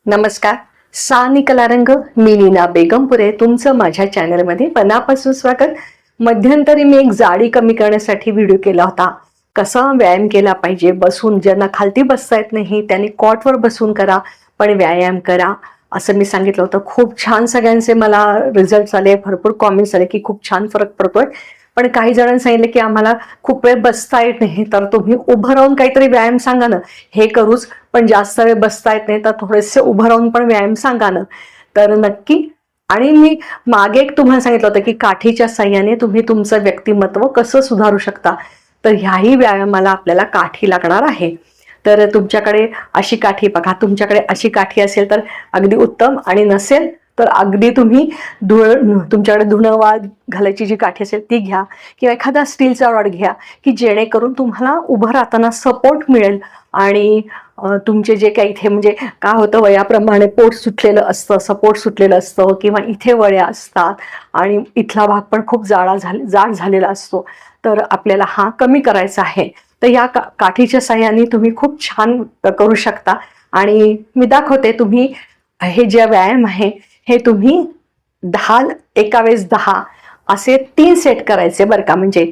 नमस्कार. सानी कलारंग, मी नीना बेगमपुरे, तुमचं माझ्या चॅनलमध्ये मनापासून स्वागत. मध्यंतरी मी एक जाडी कमी करण्यासाठी व्हिडिओ केला होता. कसा व्यायाम केला पाहिजे, बसून. ज्यांना खालती बसता येत नाही त्यांनी कॉटवर बसून करा, पण व्यायाम करा असं मी सांगितलं होतं. खूप छान सगळ्यांचे मला रिझल्ट आले, भरपूर कॉमेंट्स आले की खूप छान फरक पडतोय. पण काही जणांनी सांगितलं की आम्हाला खूप वेळ बसता येत नाही, तर तुम्ही उभं राहून काहीतरी व्यायाम सांगा ना. हे करूच, पण जास्त वेळ बसता येत नाही तर थोडेसे उभं राहून पण व्यायाम सांगा ना. तर नक्की. आणि मी मागे एक तुम्हाला सांगितलं होतं की काठीच्या साह्याने तुम्ही तुमचं व्यक्तिमत्व कसं सुधारू शकता. तर ह्याही व्यायामाला आपल्याला काठी लागणार आहे. तर तुमच्याकडे अशी काठी बघा, तुमच्याकडे अशी काठी असेल तर अगदी उत्तम, आणि नसेल तर अगदी तुम्ही तुमच्याकडे धुणं घालायची जी काठी असेल ती घ्या, किंवा एखादा स्टीलचा रॉड घ्या की जेणेकरून तुम्हाला उभं राहताना सपोर्ट मिळेल. आणि तुमचे जे काही इथे म्हणजे काय होतं, वयाप्रमाणे पोट सुटलेलं असतं, सपोर्ट सुटलेलं असतं, किंवा इथे वळ्या असतात आणि इथला भाग पण खूप जाड झालेला असतो. तर आपल्याला हा कमी करायचा आहे. तर या काठीच्या साह्याने तुम्ही खूप छान करू शकता. आणि मी दाखवते. तुम्ही हे जे व्यायाम आहे हे तुम्ही 10 एका वेळेस 10 असे 3 सेट करायचे बरं का. म्हणजे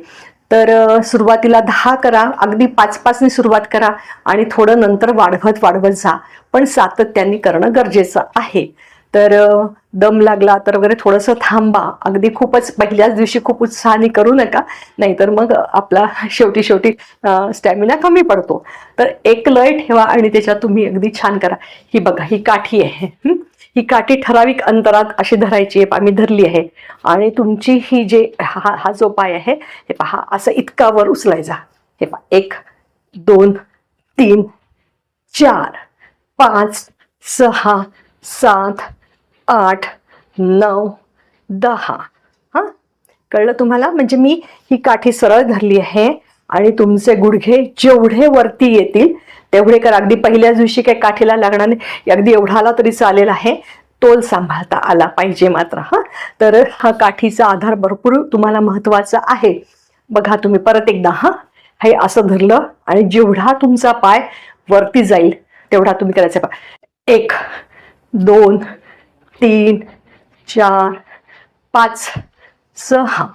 तर सुरुवातीला 10 करा, अगदी 5-5 ने सुरुवात करा आणि थोडं नंतर वाढवत जा, पण सातत्याने करणं गरजेचं आहे. तर दम लागला तर वगैरे थोडंसं थांबा. अगदी खूपच पहिल्याच दिवशी खूप उत्साहाने करू नका, नाहीतर मग आपला शेवटी स्टॅमिना कमी पडतो. तर एक लय ठेवा आणि त्याच्यात तुम्ही अगदी छान करा. ही बघा, ही काठी आहे. ही काठी ठराविक अंतरात अशी धरायची आहे. आम्ही धरली आहे. आणि तुमची ही जे हा जो पाय आहे, हे पहा, असं इतका वर उचलायचा. हे पहा, 1 2 3 4 5 6 7 8 9 10. हा, कळलं तुम्हाला? म्हणजे मी ही काठी सरळ धरली आहे आणि तुमचे गुडघे जेवढे वरती येतील तेवढे करा. अगदी पहिल्याच दिवशी काही काठीला लागणार नाही, अगदी एवढा आला तरी चालेल आहे. तोल सांभाळता आला पाहिजे मात्र. हा, तर हा काठीचा आधार भरपूर तुम्हाला महत्वाचा आहे. बघा तुम्ही परत एकदा, हा, हे असं धरलं आणि जेवढा तुमचा पाय वरती जाईल तेवढा तुम्ही करायचा. 1 2 3 4 5 6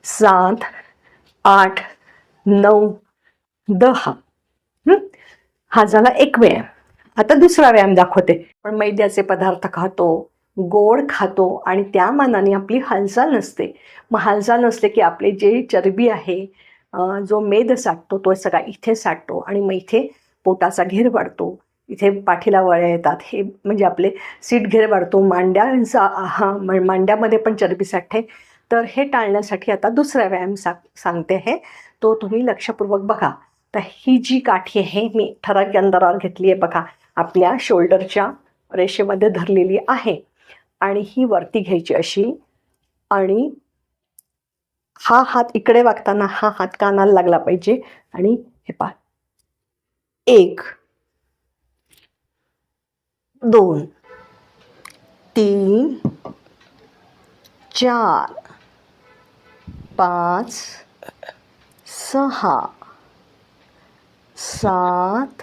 7 8 9 10. हा झाला एक व्यायाम. आता दुसरा व्यायाम दाखवते. पण मैद्याचे पदार्थ खातो, गोड खातो आणि त्या मानाने आपली हालचाल नसते. मग हालचाल नसते की आपले जे चरबी आहे, जो मेद साठतो तो सगळा इथे साठतो आणि मग इथे पोटाचा घेर वाढतो, इथे पाठीला वळ्या येतात. हे म्हणजे आपले सीट घेर वाढतो, मांड्यामध्ये पण चरबी साठते. तर हे टाळण्यासाठी आता दुसरा व्यायाम सांगते आहे, तो तुम्ही लक्षपूर्वक बघा. तर ही जी काठी आहे मी ठराविक अंतरावर घेतली आहे बघा, आपल्या शोल्डरच्या रेषेमध्ये धरलेली आहे. आणि ही वरती घ्यायची अशी, आणि हा हात इकडे वागताना हा हात कानाला लागला पाहिजे. आणि हे पहा, 1 2 3 4 5 6 7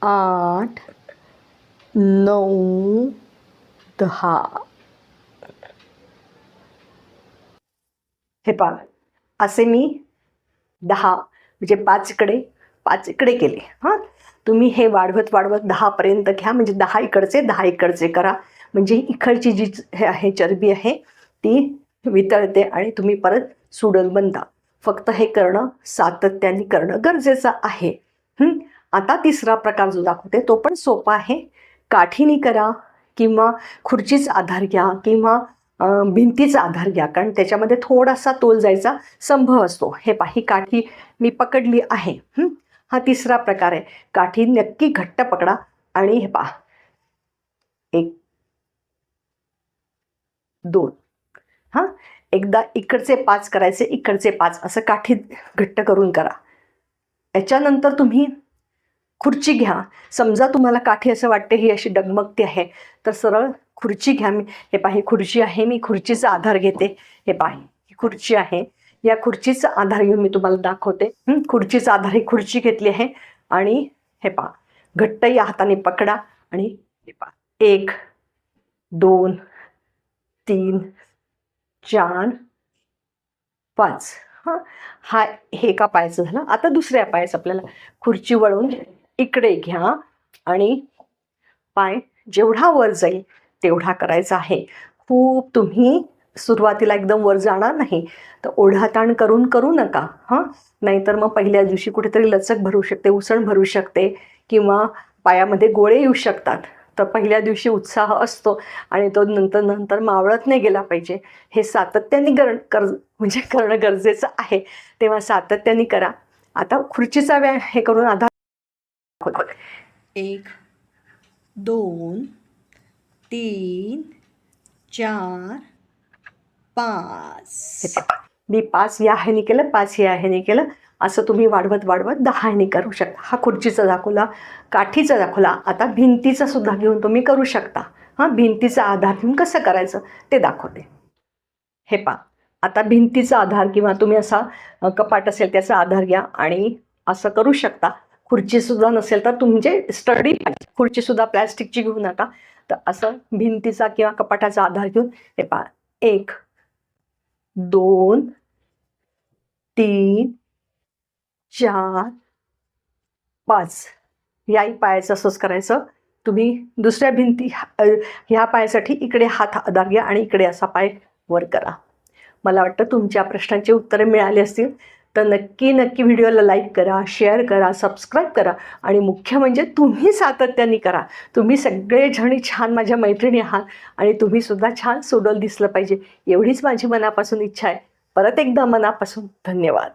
8 9 10. हे पहा, असे मी 10 म्हणजे 5 इकडे केले. हां, तुम्ही हे वाढवत 10 पर्यंत घ्या. म्हणजे 10 इकडचे 10 इकडचे करा. म्हणजे इकडची जी हे आहे चरबी आहे ती वितळते आणि तुम्ही परत सुडल बनता. फक्त हे करणं सातत्याने करणं गरजेचं आहे. आता तिसरा प्रकार जो दाखवते तो पण सोपा आहे. काठीने करा किंवा खुर्चीचा आधार घ्या किंवा भिंतीचा आधार घ्या, कारण त्याच्यामध्ये थोडासा तोल जायचा संभव असतो. हे पहा, ही काठी मी पकडली आहे. हा तिसरा प्रकार आहे. काठी नक्की घट्ट पकडा आणि हे पहा, 1 2. हां, एकदा इकडचे 5 करायचे, इकडचे 5, असं काठी घट्ट करून करा. याच्यानंतर तुम्ही खुर्ची घ्या. समजा तुम्हाला काठी असं वाटते ही अशी डगमगती आहे, तर सरळ खुर्ची घ्या. हे पहा, ही खुर्ची आहे, मी खुर्चीचा आधार घेते. हे पहा, ही खुर्ची आहे. या खुर्चीचा आधार घेऊन मी तुम्हाला दाखवते. खुर्चीचा आधार, ही खुर्ची घेतली आहे आणि हे पहा, घट्ट या हाताने पकडा आणि 1 2 3 4 5. हा हे एका पायाचं झालं. आता दुसऱ्या पायाचं आपल्याला खुर्ची वळून इकडे घ्या आणि पाय जेवढा वर जाईल तेवढा करायचा आहे. खूप तुम्ही सुरुवातीला एकदम वर जाणार नाही, तर ओढाताण करू नका नाहीतर मग पहिल्या दिवशी कुठेतरी लचक भरू शकते, उसण भरू शकते किंवा पायामध्ये गोळे येऊ शकतात. तर पहिल्या दिवशी उत्साह असतो आणि तो नंतर मावळत नाही गेला पाहिजे. हे सातत्याने करणं गरजेचं आहे. तेव्हा सातत्याने करा. आता खुर्चीचा व्यायाम हे करून आधार 1 2 3 4 5. मी 5 या ह्याने केलं, 5 या ह्याने केलं. असं तुम्ही वाढवत 10 ह्याने करू शकता. हा खुर्चीचा दाखवला, काठीचा दाखवला. आता भिंतीचा सुद्धा घेऊन तुम्ही करू शकता. भिंतीचा आधार घेऊन कसं करायचं ते दाखवते. हे पहा, आता भिंतीचा आधार किंवा तुम्ही असा कपाट असेल त्याचा आधार घ्या आणि असं करू शकता. खुर्चीसुद्धा नसेल तर तुमचे स्टडी खुर्चीसुद्धा प्लॅस्टिकची घेऊ नका. तर असं भिंतीचा किंवा कपाटाचा आधार घेऊन हे पहा, 1 2 3 4 5 याही पायाचं असंच करायचं. तुम्ही दुसऱ्या भिंती ह्या पायासाठी इकडे हात आधार घ्या आणि इकडे असा पाय वर करा. मला वाटतं तुमच्या प्रश्नांची उत्तरे मिळाली असतील. तर नक्की व्हिडिओला लाईक करा, शेअर करा, सबस्क्राईब करा आणि मुख्य म्हणजे तुम्ही सातत्याने करा. तुम्ही सगळेजणी छान माझ्या मैत्रिणी आहात आणि तुम्हीसुद्धा छान सुडौल दिसलं पाहिजे एवढीच माझी मनापासून इच्छा आहे. परत एकदा मनापासून धन्यवाद.